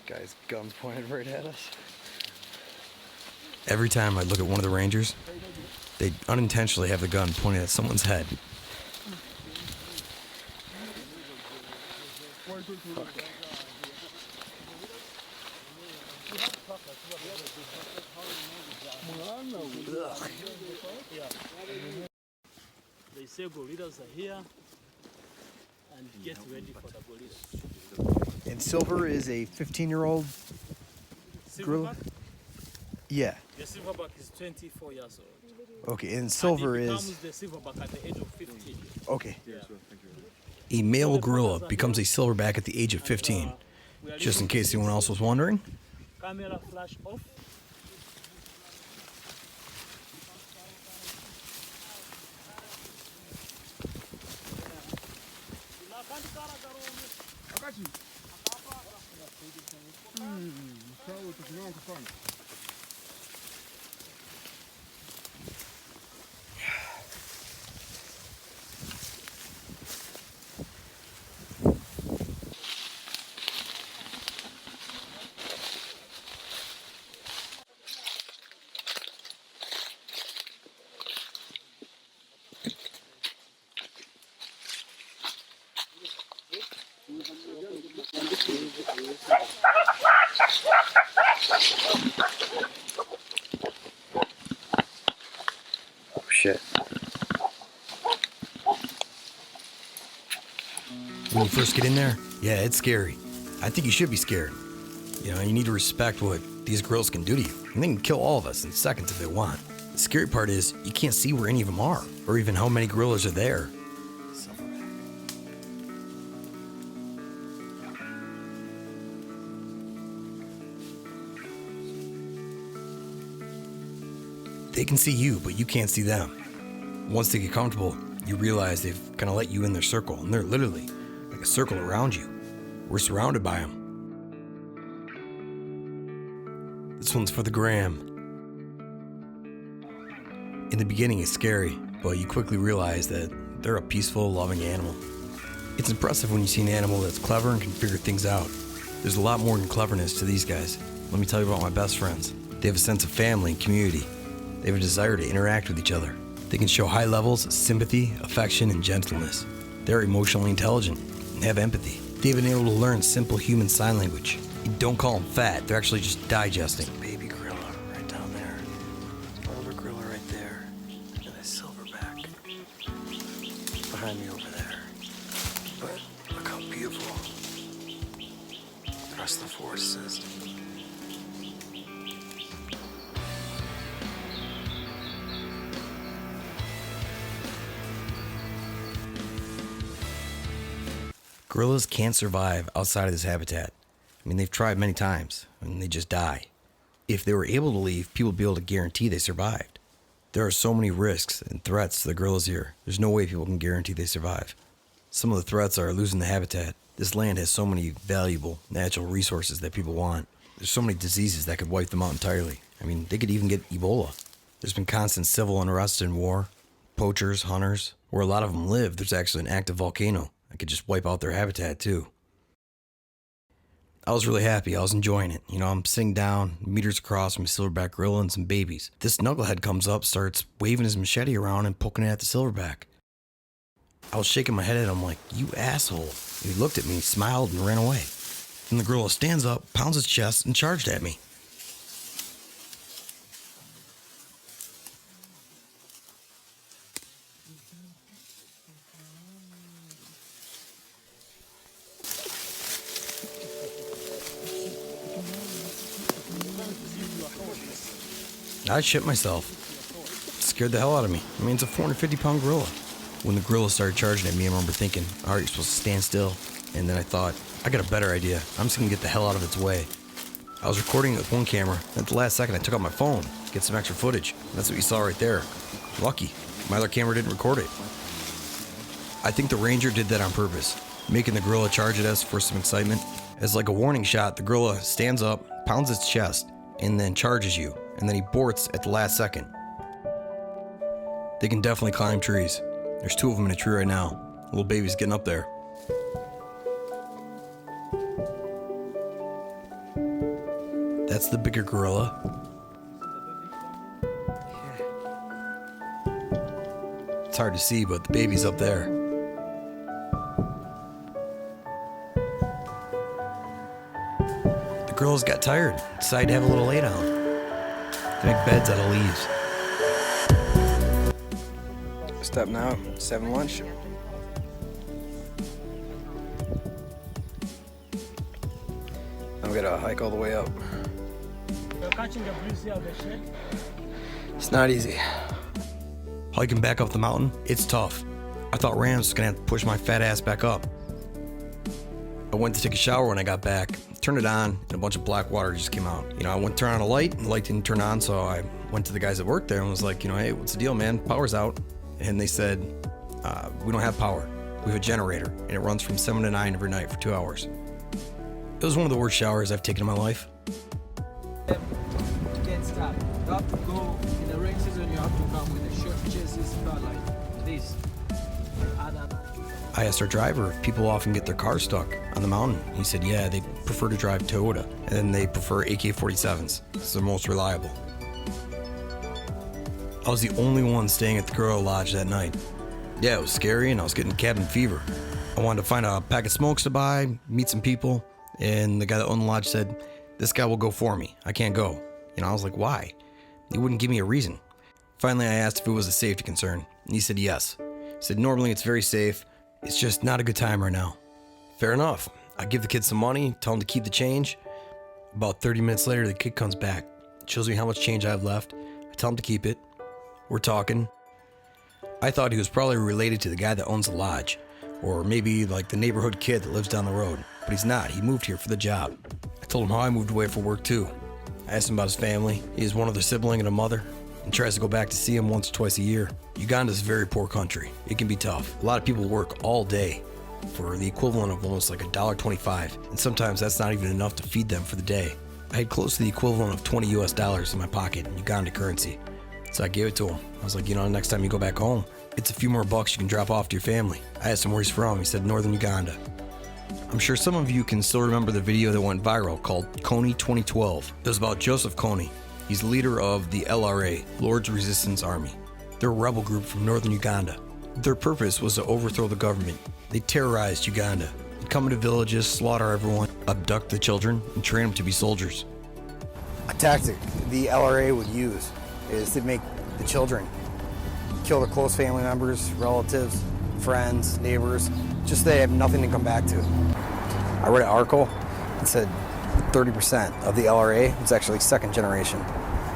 Guy's gun pointed right at us. Every time I look at one of the rangers, they unintentionally have the gun pointed at someone's head. They say gorillas are here and get ready for the gorillas. And Silver is a 15-year-old gorilla? Silverback? Yeah. The silverback is 24 years old. Okay, and Silver and he is... becomes the silverback at the age of 15. Okay. Yeah. A male gorilla becomes a silverback at the age of 15. Just in case anyone else was wondering. Camera flash off. Oh, shit. When you first get in there, yeah, it's scary. I think you should be scared. You know, you need to respect what these gorillas can do to you. And they can kill all of us in seconds if they want. The scary part is you can't see where any of them are, or even how many gorillas are there. They can see you, but you can't see them. Once they get comfortable, you realize they've kind of let you in their circle, and they're literally like a circle around you. We're surrounded by them. This one's for the gram. In the beginning, it's scary, but you quickly realize that they're a peaceful, loving animal. It's impressive when you see an animal that's clever and can figure things out. There's a lot more than cleverness to these guys. Let me tell you about my best friends. They have a sense of family and community. They have a desire to interact with each other. They can show high levels of sympathy, affection, and gentleness. They're emotionally intelligent and have empathy. They've been able to learn simple human sign language. You don't call them fat, they're actually just digesting. Baby gorilla right down there. Older gorilla right there. And a silverback behind me over there. But look how beautiful the rest of the forest is. Gorillas can't survive outside of this habitat. I mean, they've tried many times, and they just die. If they were able to leave, people would be able to guarantee they survived. There are so many risks and threats to the gorillas here. There's no way people can guarantee they survive. Some of the threats are losing the habitat. This land has so many valuable natural resources that people want. There's so many diseases that could wipe them out entirely. I mean, they could even get Ebola. There's been constant civil unrest and war. Poachers, hunters. Where a lot of them live, there's actually an active volcano that could just wipe out their habitat too. I was really happy. I was enjoying it. You know, I'm sitting down, meters across from a silverback gorilla and some babies. This knucklehead comes up, starts waving his machete around and poking it at the silverback. I was shaking my head at him like, "You asshole." And he looked at me, smiled, and ran away. And the gorilla stands up, pounds his chest, and charged at me. I shit myself. It scared the hell out of me. I mean, it's a 450-pound gorilla. When the gorilla started charging at me, I remember thinking, all right, you're supposed to stand still. And then I thought, I got a better idea. I'm just gonna get the hell out of its way. I was recording it with one camera, and at the last second I took out my phone to get some extra footage. That's what you saw right there. Lucky. My other camera didn't record it. I think the ranger did that on purpose, making the gorilla charge at us for some excitement. As like a warning shot, the gorilla stands up, pounds its chest, and then charges you, and then he bolts at the last second. They can definitely climb trees. There's 2 of them in a tree right now. Little baby's getting up there. That's the bigger gorilla. It's hard to see, but the baby's up there. The girls got tired, decided to have a little lay down. They make beds out of leaves. Step now, 7 lunch. Now we gotta hike all the way up. You're catching the breeze here, the shade. It's not easy. Hiking back up the mountain, it's tough. I thought Rams was gonna have to push my fat ass back up. I went to take a shower when I got back, turned it on, and a bunch of black water just came out. I went to turn on a light, and the light didn't turn on, so I went to the guys that worked there and was like, hey, what's the deal, man? Power's out. And they said, we don't have power. We have a generator, and it runs from 7 to 9 every night for 2 hours. It was one of the worst showers I've taken in my life. You can't stop. You have to go in the rain season. You have to come with a short chases, not like this. I asked our driver if people often get their cars stuck on the mountain. He said, yeah, they prefer to drive Toyota, and then they prefer AK-47s. It's their most reliable. I was the only one staying at the Gorilla Lodge that night. Yeah, it was scary, and I was getting cabin fever. I wanted to find a pack of smokes to buy, meet some people, and the guy that owned the lodge said, this guy will go for me. I can't go. I was like, why? He wouldn't give me a reason. Finally, I asked if it was a safety concern, and he said yes. He said, normally it's very safe. It's just not a good time right now. Fair enough. I give the kid some money, tell him to keep the change. About 30 minutes later, the kid comes back, shows me how much change I have left. I tell him to keep it. We're talking. I thought he was probably related to the guy that owns the lodge, or maybe like the neighborhood kid that lives down the road, but he's not. He moved here for the job. I told him how I moved away for work too. I asked him about his family. He has one other sibling and a mother, and tries to go back to see him once or twice a year. Uganda's a very poor country. It can be tough. A lot of people work all day for the equivalent of almost like $1.25, and sometimes that's not even enough to feed them for the day. I had close to the equivalent of $20 US in my pocket in Uganda currency. So I gave it to him. I was like, next time you go back home, it's a few more bucks you can drop off to your family. I asked him where he's from. He said northern Uganda. I'm sure some of you can still remember the video that went viral called Kony 2012. It was about Joseph Kony. He's the leader of the LRA, Lord's Resistance Army. They're a rebel group from northern Uganda. Their purpose was to overthrow the government. They terrorized Uganda. They'd come into villages, slaughter everyone, abduct the children, and train them to be soldiers. A tactic the LRA would use is to make the children kill their close family members, relatives, friends, neighbors, just so they have nothing to come back to. I read an article that said 30% of the LRA was actually second generation.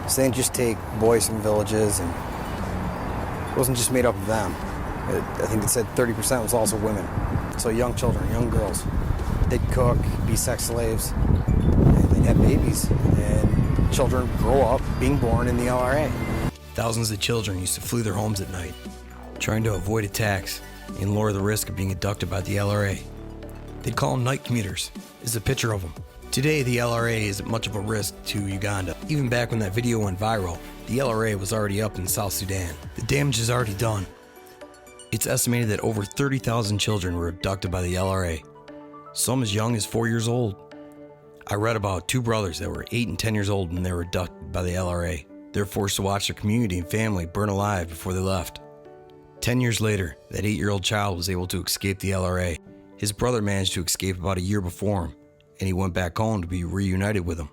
So they didn't just take boys from villages, and it wasn't just made up of them. I think it said 30% was also women. So young children, young girls. They'd cook, be sex slaves, and they'd have babies, and children grow up being born in the LRA. Thousands of children used to flee their homes at night, trying to avoid attacks and lower the risk of being abducted by the LRA. They'd call them night commuters. This is a picture of them. Today, the LRA isn't much of a risk to Uganda. Even back when that video went viral, the LRA was already up in South Sudan. The damage is already done. It's estimated that over 30,000 children were abducted by the LRA, some as young as 4 years old. I read about 2 brothers that were 8 and 10 years old when they were abducted by the LRA. They were forced to watch their community and family burn alive before they left. 10 years later, that 8-year-old child was able to escape the LRA. His brother managed to escape about a year before him, and he went back home to be reunited with him.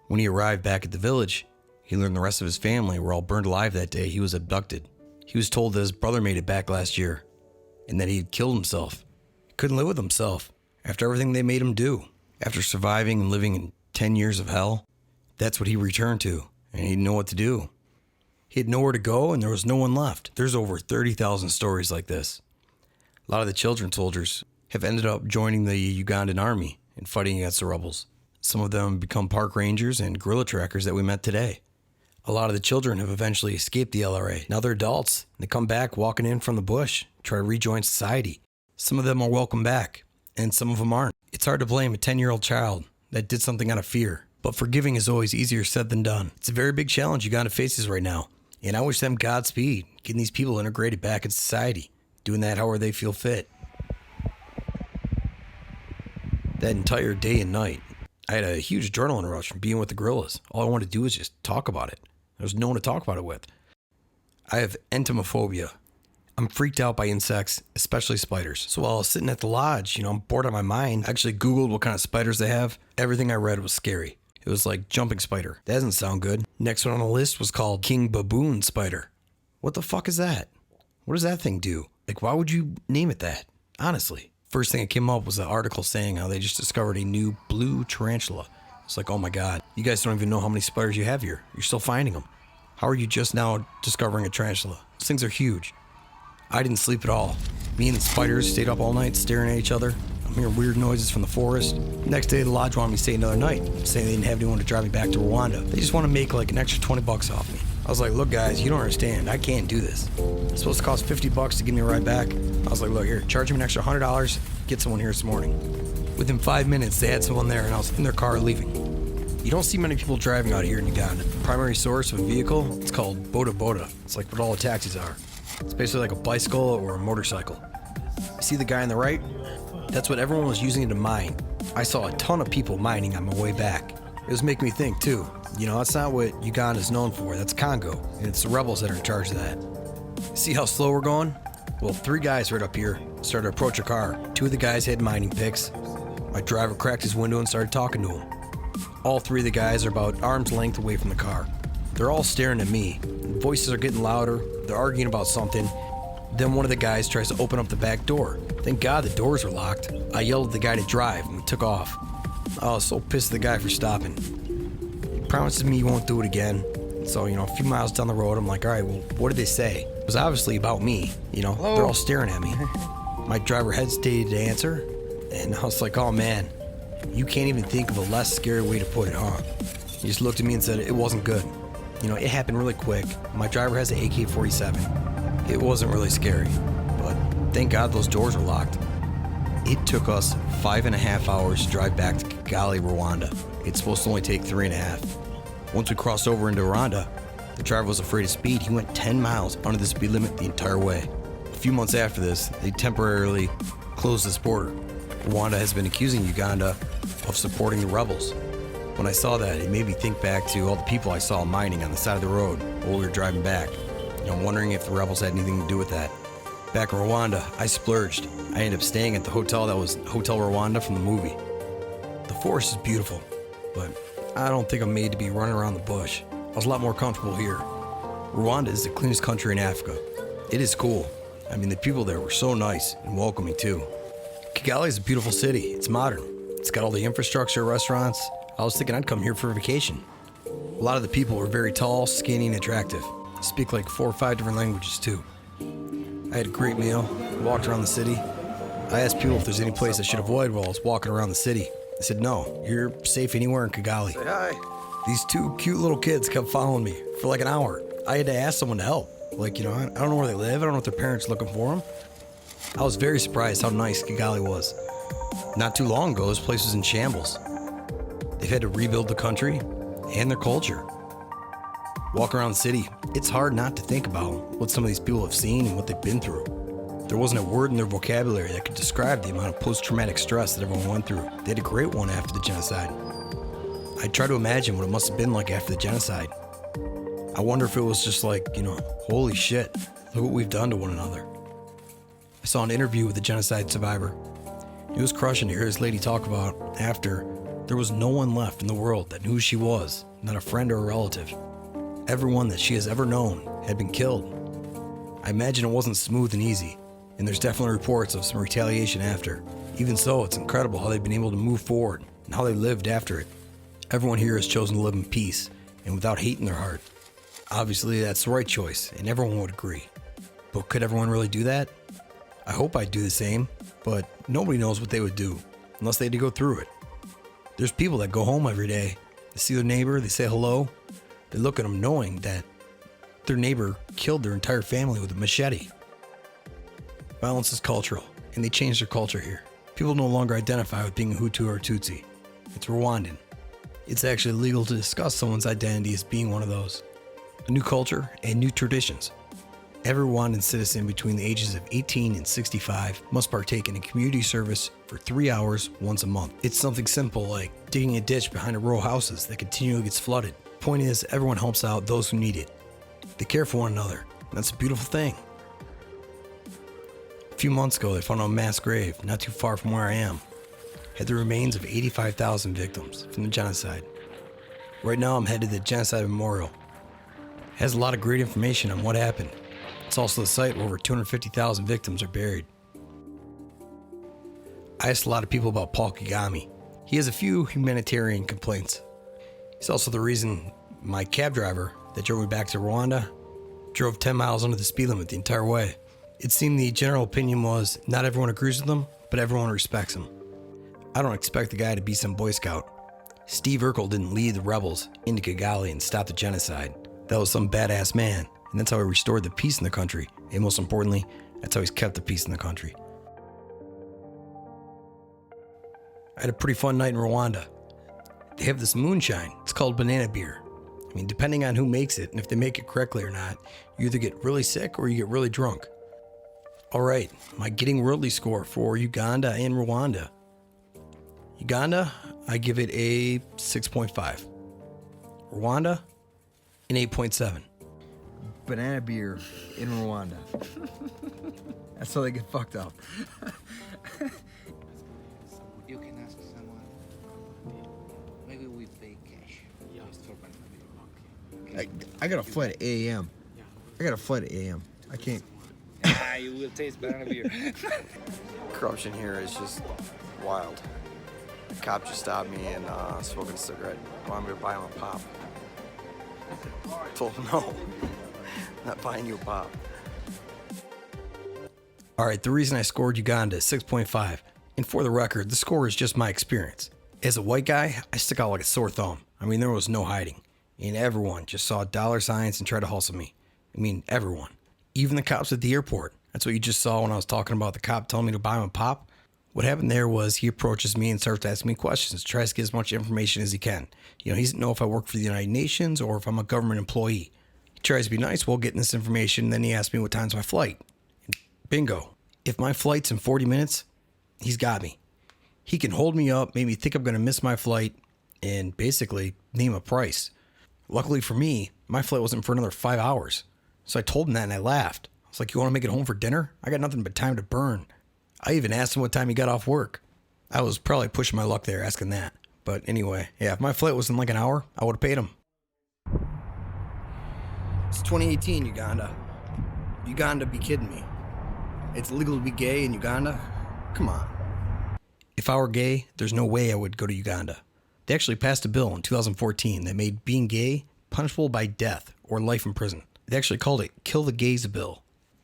When he arrived back at the village, he learned the rest of his family were all burned alive that day he was abducted. He was told that his brother made it back last year, and that he had killed himself. He couldn't live with himself after everything they made him do. After surviving and living in 10 years of hell, that's what he returned to, and he didn't know what to do. He had nowhere to go, and there was no one left. There's over 30,000 stories like this. A lot of the children soldiers have ended up joining the Ugandan army and fighting against the rebels. Some of them become park rangers and guerrilla trackers that we met today. A lot of the children have eventually escaped the LRA. Now they're adults, and they come back walking in from the bush, try to rejoin society. Some of them are welcome back, and some of them aren't. It's hard to blame a 10-year-old child that did something out of fear, but forgiving is always easier said than done. It's a very big challenge Uganda faces right now, And I wish them Godspeed, getting these people integrated back in society, doing that however they feel fit. That entire day and night, I had a huge adrenaline rush from being with the gorillas. All I wanted to do was just talk about it. There was no one to talk about it with. I have entomophobia. I'm freaked out by insects, especially spiders. So while I was sitting at the lodge, I'm bored out of my mind. I actually Googled what kind of spiders they have. Everything I read was scary. It was like jumping spider. That doesn't sound good. Next one on the list was called king baboon spider. What the fuck is that? What does that thing do? Like, why would you name it that? Honestly. First thing that came up was an article saying how they just discovered a new blue tarantula. It's like, oh my God, you guys don't even know how many spiders you have here. You're still finding them. How are you just now discovering a tarantula? Those things are huge. I didn't sleep at all. Me and the spiders stayed up all night staring at each other. I'm hearing weird noises from the forest. Next day, the lodge wanted me to stay another night, saying they didn't have anyone to drive me back to Rwanda. They just want to make like an extra $20 off me. I was like, look guys, you don't understand. I can't do this. It's supposed to cost $50 to give me a ride back. I was like, look here, charge me an extra $100. Get someone here this morning. Within 5 minutes, they had someone there and I was in their car leaving. You don't see many people driving out here in Uganda. The primary source of a vehicle, it's called boda boda. It's like what all the taxis are. It's basically like a bicycle or a motorcycle. You see the guy on the right? That's what everyone was using to mine. I saw a ton of people mining on my way back. It was making me think too. That's not what Uganda is known for. That's Congo. And it's the rebels that are in charge of that. See how slow we're going? Well, 3 guys right up here started to approach a car. 2 of the guys had mining picks. My driver cracked his window and started talking to him. All 3 of the guys are about arm's length away from the car. They're all staring at me. Voices are getting louder. They're arguing about something. Then one of the guys tries to open up the back door. Thank God the doors were locked. I yelled at the guy to drive and we took off. I was so pissed at the guy for stopping. He promises me he won't do it again. So, a few miles down the road, I'm like, all right, well, what did they say? It was obviously about me. They're all staring at me. My driver hesitated to answer. And I was like, oh man, you can't even think of a less scary way to put it, huh? He just looked at me and said, it wasn't good. It happened really quick. My driver has an AK-47. It wasn't really scary, but thank God those doors were locked. It took us 5.5 hours to drive back to Kigali, Rwanda. It's supposed to only take 3.5. Once we crossed over into Rwanda, the driver was afraid of speed. He went 10 miles under the speed limit the entire way. A few months after this, they temporarily closed this border. Rwanda has been accusing Uganda of supporting the rebels. When I saw that, it made me think back to all the people I saw mining on the side of the road while we were driving back. I'm wondering if the rebels had anything to do with that. Back in Rwanda, I splurged. I ended up staying at the hotel that was Hotel Rwanda from the movie. The forest is beautiful, but I don't think I'm made to be running around the bush. I was a lot more comfortable here. Rwanda is the cleanest country in Africa. It is cool. The people there were so nice and welcoming too. Kigali is a beautiful city. It's modern. It's got all the infrastructure, restaurants. I was thinking I'd come here for a vacation. A lot of the people were very tall, skinny, and attractive. They speak like 4 or 5 different languages too. I had a great meal, walked around the city. I asked people if there's any place I should avoid while I was walking around the city. They said, no, you're safe anywhere in Kigali. Say hi. These 2 cute little kids kept following me for like an hour. I had to ask someone to help. I don't know where they live. I don't know if their parents are looking for them. I was very surprised how nice Kigali was. Not too long ago, this place was in shambles. They've had to rebuild the country and their culture. Walking around the city, it's hard not to think about what some of these people have seen and what they've been through. There wasn't a word in their vocabulary that could describe the amount of post-traumatic stress that everyone went through. They had a great one after the genocide. I try to imagine what it must have been like after the genocide. I wonder if it was just like, holy shit, look what we've done to one another. I saw an interview with a genocide survivor. It was crushing to hear this lady talk about after there was no one left in the world that knew who she was, not a friend or a relative. Everyone that she has ever known had been killed. I imagine it wasn't smooth and easy, and there's definitely reports of some retaliation after. Even so, it's incredible how they've been able to move forward and how they lived after it. Everyone here has chosen to live in peace and without hate in their heart. Obviously, that's the right choice, and everyone would agree. But could everyone really do that? I hope I'd do the same, but nobody knows what they would do unless they had to go through it. There's people that go home every day. They see their neighbor, they say hello. They look at them knowing that their neighbor killed their entire family with a machete. Violence is cultural, and they changed their culture here. People no longer identify with being a Hutu or a Tutsi. It's Rwandan. It's actually illegal to discuss someone's identity as being one of those. a new culture, and new traditions. Every Rwandan citizen between the ages of 18 and 65 must partake in a community service for 3 hours once a month. It's something simple like digging a ditch behind a row of houses that continually gets flooded. Point is, everyone helps out those who need it. They care for one another, and that's a beautiful thing. A few months ago, they found a mass grave not too far from where I am. It had the remains of 85,000 victims from the genocide. Right now, I'm headed to the Genocide Memorial. It has a lot of great information on what happened. It's also the site where over 250,000 victims are buried. I asked a lot of people about Paul Kagame. He has a few humanitarian complaints. He's also the reason my cab driver that drove me back to Rwanda drove 10 miles under the speed limit the entire way. It seemed the general opinion was not everyone agrees with him, but everyone respects him. I don't expect the guy to be some Boy Scout. Steve Urkel didn't lead the rebels into Kigali and stop the genocide. That was some badass man. And that's how he restored the peace in the country. And most importantly, that's how he's kept the peace in the country. I had a pretty fun night in Rwanda. They have this moonshine. It's called banana beer. I mean, depending on who makes it and if they make it correctly or not, you either get really sick or you get really drunk. All right, my Getting Worldly score for Uganda and Rwanda. Uganda, I give it a 6.5. Rwanda, an 8.7. Banana beer in Rwanda. That's how they get fucked up. You can ask someone. Maybe we pay cash. Just for banana beer. I got a flight at 8 a.m. I got a flight at 8 a.m. I can't. You will taste banana beer. Corruption here is just wild. The cop just stopped me and smoking a cigarette. Wanted me to buy him a pop. I told him no. Not buying you a pop. All right, the reason I scored Uganda is 6.5. And for the record, the score is just my experience. As a white guy, I stick out like a sore thumb. I mean, there was no hiding. And everyone just saw dollar signs and tried to hustle me. I mean, everyone. Even the cops at the airport. That's what you just saw when I was talking about the cop telling me to buy him a pop. What happened there was he approaches me and starts asking me questions, tries to get as much information as he can. You know, he doesn't know if I work for the United Nations or if I'm a government employee. He tries to be nice while getting this information, then he asks me what time's my flight. And bingo. If my flight's in 40 minutes, he's got me. He can hold me up, make me think I'm going to miss my flight, and basically name a price. Luckily for me, my flight wasn't for another 5 hours. So I told him that and I laughed. I was like, you want to make it home for dinner? I got nothing but time to burn. I even asked him what time he got off work. I was probably pushing my luck there asking that. But anyway, yeah, if my flight was in like an hour, I would have paid him. It's 2018, Uganda. Uganda be kidding me. It's legal to be gay in Uganda? Come on. If I were gay, there's no way I would go to Uganda. They actually passed a bill in 2014 that made being gay punishable by death or life in prison. They actually called it Kill the Gays Bill.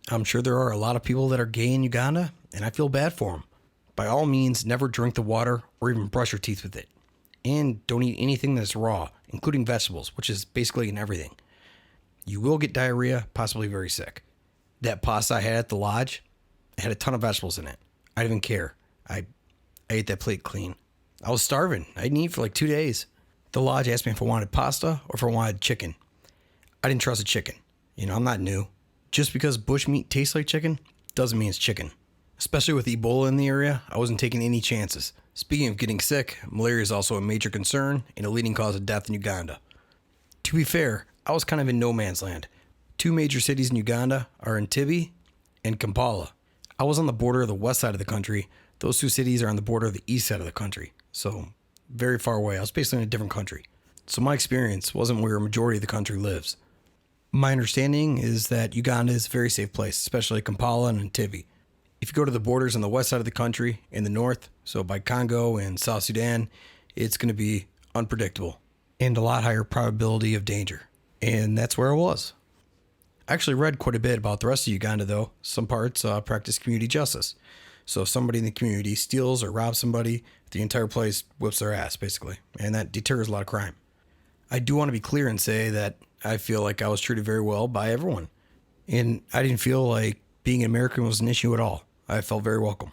I'm sure there are a lot of people that are gay in Uganda, and I feel bad for them. By all means, never drink the water or even brush your teeth with it. And don't eat anything that's raw, including vegetables, which is basically in everything. You will get diarrhea, possibly very sick. That pasta I had at the lodge, it had a ton of vegetables in it. I didn't even care. I ate that plate clean. I was starving. I didn't eat for like 2 days. The lodge asked me if I wanted pasta or if I wanted chicken. I didn't trust the chicken. You know, I'm not new. Just because bushmeat tastes like chicken doesn't mean it's chicken. Especially with Ebola in the area, I wasn't taking any chances. Speaking of getting sick, malaria is also a major concern and a leading cause of death in Uganda. To be fair, I was kind of in no man's land. 2 major cities in Uganda are Entebbe and Kampala. I was on the border of the west side of the country. Those 2 cities are on the border of the east side of the country. So, very far away. I was basically in a different country. So my experience wasn't where a majority of the country lives. My understanding is that Uganda is a very safe place, especially Kampala and Entebbe. If you go to the borders on the west side of the country, in the north, so by Congo and South Sudan, it's going to be unpredictable and a lot higher probability of danger. And that's where I was. I actually read quite a bit about the rest of Uganda, though. Some parts practice community justice. So if somebody in the community steals or robs somebody, the entire place whips their ass, basically. And that deters a lot of crime. I do want to be clear and say that I feel like I was treated very well by everyone. And I didn't feel like being an American was an issue at all. I felt very welcome.